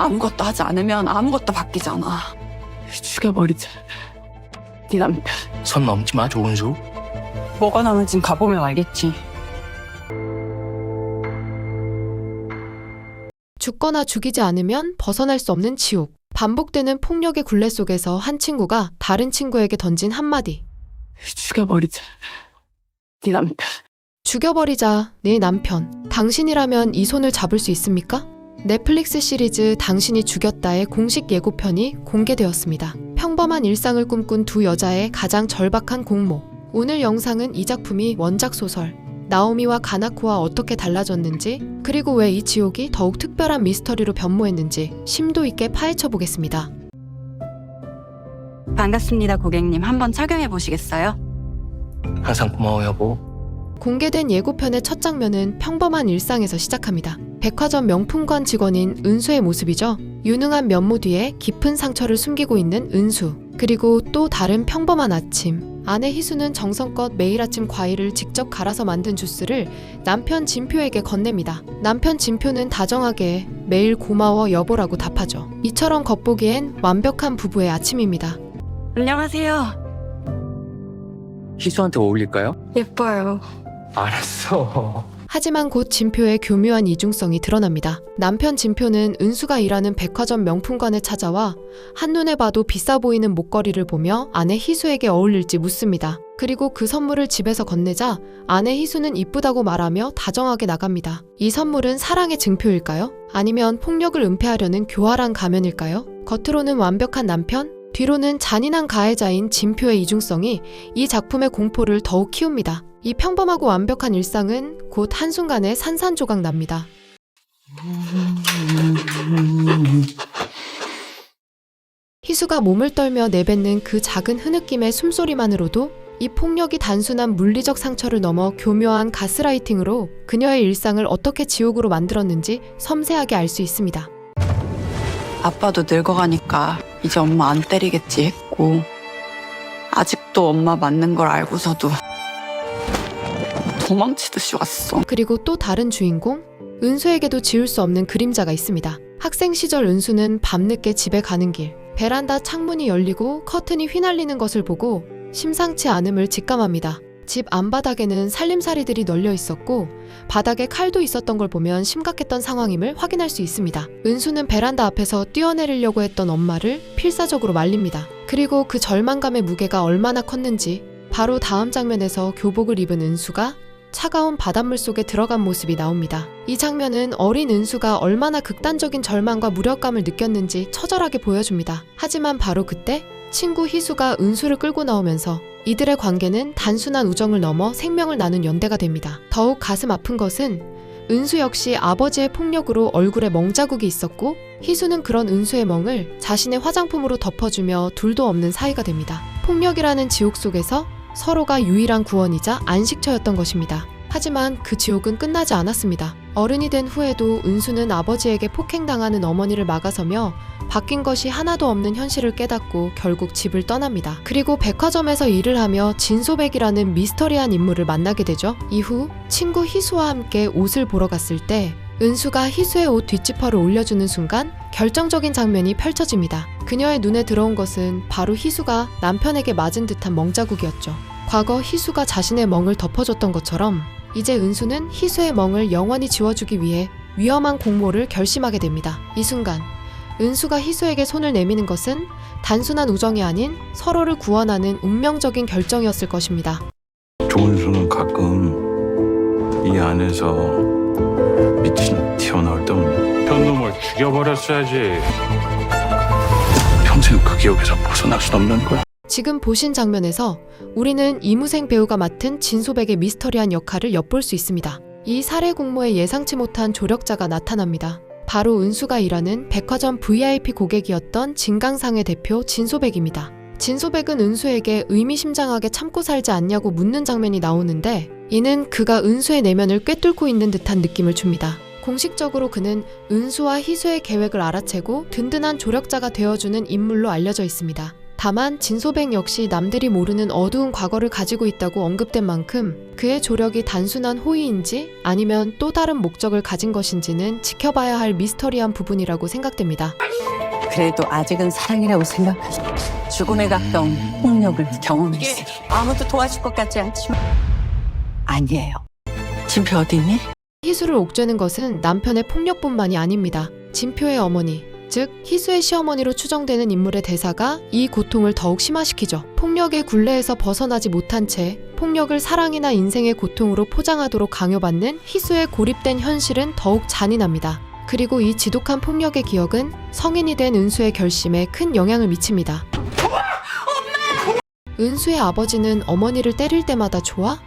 아무것도 하지 않으면 아무것도 바뀌지 않아. 죽여버리자. 네 남편. 선 넘지 마, 조은수. 뭐가 나는진 가보면 알겠지. 죽거나 죽이지 않으면 벗어날 수 없는 지옥. 반복되는 폭력의 굴레 속에서 한 친구가 다른 친구에게 던진 한마디. 죽여버리자. 네 남편. 죽여버리자, 내 남편. 당신이라면 이 손을 잡을 수 있습니까? 넷플릭스 시리즈 당신이 죽였다의 공식 예고편이 공개되었습니다. 평범한 일상을 꿈꾼 두 여자의 가장 절박한 공모. 오늘 영상은 이 작품이 원작 소설 나오미와 가나코와 어떻게 달라졌는지, 그리고 왜 이 지옥이 더욱 특별한 미스터리로 변모했는지 심도 있게 파헤쳐 보겠습니다. 반갑습니다, 고객님. 한번 착용해 보시겠어요? 항상 고마워, 여보. 공개된 예고편의 첫 장면은 평범한 일상에서 시작합니다. 백화점 명품관 직원인 은수의 모습이죠. 유능한 면모 뒤에 깊은 상처를 숨기고 있는 은수. 그리고 또 다른 평범한 아침. 아내 희수는 정성껏 매일 아침 과일을 직접 갈아서 만든 주스를 남편 진표에게 건넵니다. 남편 진표는 다정하게 매일 고마워 여보라고 답하죠. 이처럼 겉보기엔 완벽한 부부의 아침입니다. 안녕하세요. 희수한테 어울릴까요? 예뻐요. 알았어. 하지만 곧 진표의 교묘한 이중성이 드러납니다. 남편 진표는 은수가 일하는 백화점 명품관에 찾아와 한눈에 봐도 비싸 보이는 목걸이를 보며 아내 희수에게 어울릴지 묻습니다. 그리고 그 선물을 집에서 건네자 아내 희수는 이쁘다고 말하며 다정하게 나갑니다. 이 선물은 사랑의 증표일까요? 아니면 폭력을 은폐하려는 교활한 가면일까요? 겉으로는 완벽한 남편, 뒤로는 잔인한 가해자인 진표의 이중성이 이 작품의 공포를 더욱 키웁니다. 이 평범하고 완벽한 일상은 곧 한순간에 산산조각 납니다. 희수가 몸을 떨며 내뱉는 그 작은 흐느낌의 숨소리만으로도 이 폭력이 단순한 물리적 상처를 넘어 교묘한 가스라이팅으로 그녀의 일상을 어떻게 지옥으로 만들었는지 섬세하게 알 수 있습니다. 아빠도 늙어가니까 이제 엄마 안 때리겠지 했고, 아직도 엄마 맞는 걸 알고서도 도망치듯이 왔어. 그리고 또 다른 주인공, 은수에게도 지울 수 없는 그림자가 있습니다. 학생 시절 은수는 밤늦게 집에 가는 길, 베란다 창문이 열리고 커튼이 휘날리는 것을 보고 심상치 않음을 직감합니다. 집 안바닥에는 살림살이들이 널려 있었고 바닥에 칼도 있었던 걸 보면 심각했던 상황임을 확인할 수 있습니다. 은수는 베란다 앞에서 뛰어내리려고 했던 엄마를 필사적으로 말립니다. 그리고 그 절망감의 무게가 얼마나 컸는지 바로 다음 장면에서 교복을 입은 은수가 차가운 바닷물 속에 들어간 모습이 나옵니다. 이 장면은 어린 은수가 얼마나 극단적인 절망과 무력감을 느꼈는지 처절하게 보여줍니다. 하지만 바로 그때 친구 희수가 은수를 끌고 나오면서 이들의 관계는 단순한 우정을 넘어 생명을 나눈 연대가 됩니다. 더욱 가슴 아픈 것은 은수 역시 아버지의 폭력으로 얼굴에 멍자국이 있었고 희수는 그런 은수의 멍을 자신의 화장품으로 덮어주며 둘도 없는 사이가 됩니다. 폭력이라는 지옥 속에서 서로가 유일한 구원이자 안식처였던 것입니다. 하지만 그 지옥은 끝나지 않았습니다. 어른이 된 후에도 은수는 아버지에게 폭행당하는 어머니를 막아서며 바뀐 것이 하나도 없는 현실을 깨닫고 결국 집을 떠납니다. 그리고 백화점에서 일을 하며 진소백이라는 미스터리한 인물을 만나게 되죠. 이후 친구 희수와 함께 옷을 보러 갔을 때 은수가 희수의 옷 뒷지퍼를 올려주는 순간 결정적인 장면이 펼쳐집니다. 그녀의 눈에 들어온 것은 바로 희수가 남편에게 맞은 듯한 멍자국이었죠. 과거 희수가 자신의 멍을 덮어줬던 것처럼 이제 은수는 희수의 멍을 영원히 지워주기 위해 위험한 공모를 결심하게 됩니다. 이 순간 은수가 희수에게 손을 내미는 것은 단순한 우정이 아닌 서로를 구원하는 운명적인 결정이었을 것입니다. 조은수는 가끔 이 안에서 미친 튀어나올 때 없는 현놈을 죽여버렸어야지. 평생 그 기억에서 벗어날 수 없는 거야. 지금 보신 장면에서 우리는 이무생 배우가 맡은 진소백의 미스터리한 역할을 엿볼 수 있습니다. 이 살해 공모에 예상치 못한 조력자가 나타납니다. 바로 은수가 일하는 백화점 VIP 고객이었던 진강상의 대표 진소백입니다. 진소백은 은수에게 의미심장하게 참고 살지 않냐고 묻는 장면이 나오는데 이는 그가 은수의 내면을 꿰뚫고 있는 듯한 느낌을 줍니다. 공식적으로 그는 은수와 희수의 계획을 알아채고 든든한 조력자가 되어주는 인물로 알려져 있습니다. 다만 진소백 역시 남들이 모르는 어두운 과거를 가지고 있다고 언급된 만큼 그의 조력이 단순한 호의인지 아니면 또 다른 목적을 가진 것인지는 지켜봐야 할 미스터리한 부분이라고 생각됩니다. 그래도 아직은 사랑이라고 생각하지. 죽음에 가까운 폭력을 경험했어. 아무도 도와줄 것 같지 않지만 아니에요. 진표 어디 있니? 희수를 옥죄는 것은 남편의 폭력뿐만이 아닙니다. 진표의 어머니, 즉 희수의 시어머니로 추정되는 인물의 대사가 이 고통을 더욱 심화시키죠. 폭력의 굴레에서 벗어나지 못한 채 폭력을 사랑이나 인생의 고통으로 포장하도록 강요받는 희수의 고립된 현실은 더욱 잔인합니다. 그리고 이 지독한 폭력의 기억은 성인이 된 은수의 결심에 큰 영향을 미칩니다. 은수의 아버지는 어머니를 때릴 때마다 좋아?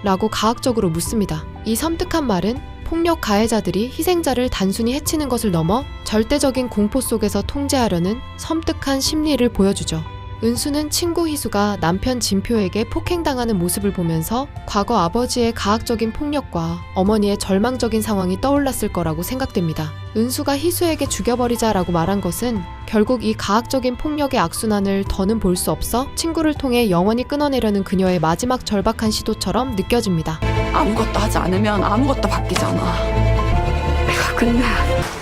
라고 가학적으로 묻습니다. 이 섬뜩한 말은 폭력 가해자들이 희생자를 단순히 해치는 것을 넘어 절대적인 공포 속에서 통제하려는 섬뜩한 심리를 보여주죠. 은수는 친구 희수가 남편 진표에게 폭행당하는 모습을 보면서 과거 아버지의 가학적인 폭력과 어머니의 절망적인 상황이 떠올랐을 거라고 생각됩니다. 은수가 희수에게 죽여버리자라고 말한 것은 결국 이 가학적인 폭력의 악순환을 더는 볼 수 없어 친구를 통해 영원히 끊어내려는 그녀의 마지막 절박한 시도처럼 느껴집니다. 아무것도 하지 않으면 아무것도 바뀌잖아. 내가 근데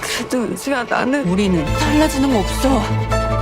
그래도 은수야 나는 우리는 달라지는 거 없어.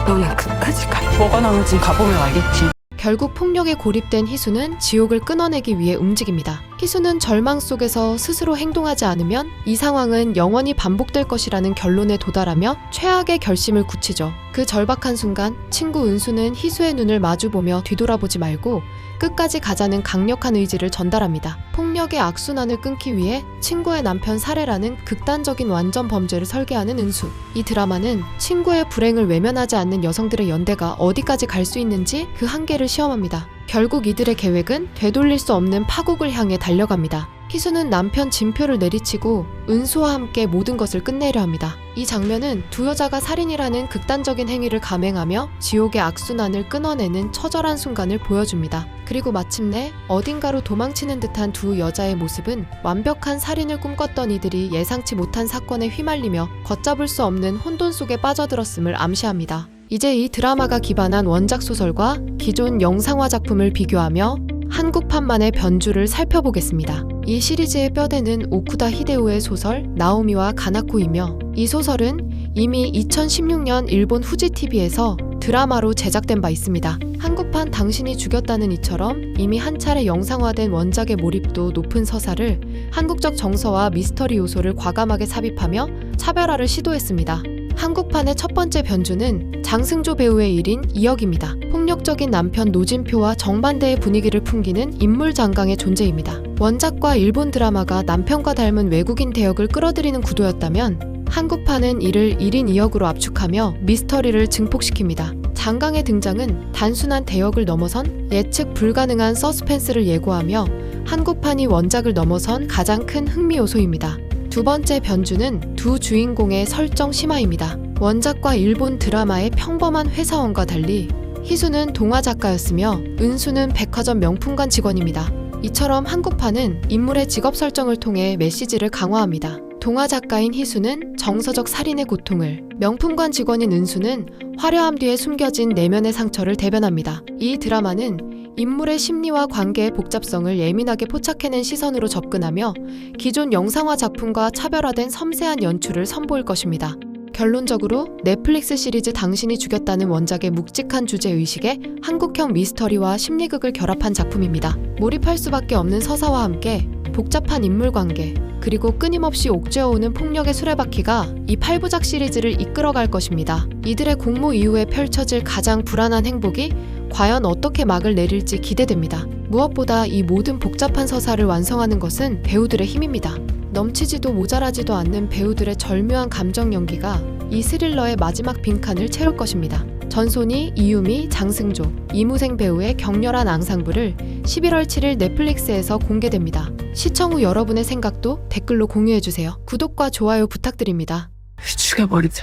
너는 끝까지 가. 뭐가 나올지 가보면 알겠지. 결국 폭력에 고립된 희수는 지옥을 끊어내기 위해 움직입니다. 희수는 절망 속에서 스스로 행동하지 않으면 이 상황은 영원히 반복될 것이라는 결론에 도달하며 최악의 결심을 굳히죠. 그 절박한 순간 친구 은수는 희수의 눈을 마주보며 뒤돌아보지 말고 끝까지 가자는 강력한 의지를 전달합니다. 폭력의 악순환을 끊기 위해 친구의 남편 살해라는 극단적인 완전 범죄를 설계하는 은수. 이 드라마는 친구의 불행을 외면하지 않는 여성들의 연대가 어디까지 갈 수 있는지 그 한계를 시험합니다. 결국 이들의 계획은 되돌릴 수 없는 파국을 향해 달려갑니다. 희수는 남편 진표를 내리치고 은수와 함께 모든 것을 끝내려 합니다. 이 장면은 두 여자가 살인이라는 극단적인 행위를 감행하며 지옥의 악순환을 끊어내는 처절한 순간을 보여줍니다. 그리고 마침내 어딘가로 도망치는 듯한 두 여자의 모습은 완벽한 살인을 꿈꿨던 이들이 예상치 못한 사건에 휘말리며 걷잡을 수 없는 혼돈 속에 빠져들었음을 암시합니다. 이제 이 드라마가 기반한 원작 소설과 기존 영상화 작품을 비교하며 한국판만의 변주를 살펴보겠습니다. 이 시리즈의 뼈대는 오쿠다 히데오의 소설 나오미와 가나코이며 이 소설은 이미 2016년 일본 후지TV에서 드라마로 제작된 바 있습니다. 한국판 당신이 죽였다는 이처럼 이미 한 차례 영상화된 원작의 몰입도 높은 서사를 한국적 정서와 미스터리 요소를 과감하게 삽입하며 차별화를 시도했습니다. 한국판의 첫 번째 변주는 장승조 배우의 일인 이혁입니다. 폭력적인 남편 노진표와 정반대의 분위기를 풍기는 인물 장강의 존재입니다. 원작과 일본 드라마가 남편과 닮은 외국인 대역을 끌어들이는 구도였다면 한국판은 이를 1인 2역으로 압축하며 미스터리를 증폭시킵니다. 장강의 등장은 단순한 대역을 넘어선 예측 불가능한 서스펜스를 예고하며 한국판이 원작을 넘어선 가장 큰 흥미 요소입니다. 두 번째 변주는 두 주인공의 설정 심화입니다. 원작과 일본 드라마의 평범한 회사원과 달리 희수는 동화 작가였으며 은수는 백화점 명품관 직원입니다. 이처럼 한국판은 인물의 직업 설정을 통해 메시지를 강화합니다. 동화 작가인 희수는 정서적 살인의 고통을, 명품관 직원인 은수는 화려함 뒤에 숨겨진 내면의 상처를 대변합니다. 이 드라마는 인물의 심리와 관계의 복잡성을 예민하게 포착해낸 시선으로 접근하며 기존 영상화 작품과 차별화된 섬세한 연출을 선보일 것입니다. 결론적으로 넷플릭스 시리즈 당신이 죽였다는 원작의 묵직한 주제의식에 한국형 미스터리와 심리극을 결합한 작품입니다. 몰입할 수밖에 없는 서사와 함께 복잡한 인물관계, 그리고 끊임없이 옥죄어오는 폭력의 수레바퀴가 이 8부작 시리즈를 이끌어갈 것입니다. 이들의 공모 이후에 펼쳐질 가장 불안한 행복이 과연 어떻게 막을 내릴지 기대됩니다. 무엇보다 이 모든 복잡한 서사를 완성하는 것은 배우들의 힘입니다. 넘치지도 모자라지도 않는 배우들의 절묘한 감정 연기가 이 스릴러의 마지막 빈칸을 채울 것입니다. 전소니, 이유미, 장승조, 이무생 배우의 격렬한 앙상블을 11월 7일 넷플릭스에서 공개됩니다. 시청 후 여러분의 생각도 댓글로 공유해주세요. 구독과 좋아요 부탁드립니다. 죽여버리자.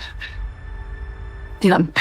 네 남편.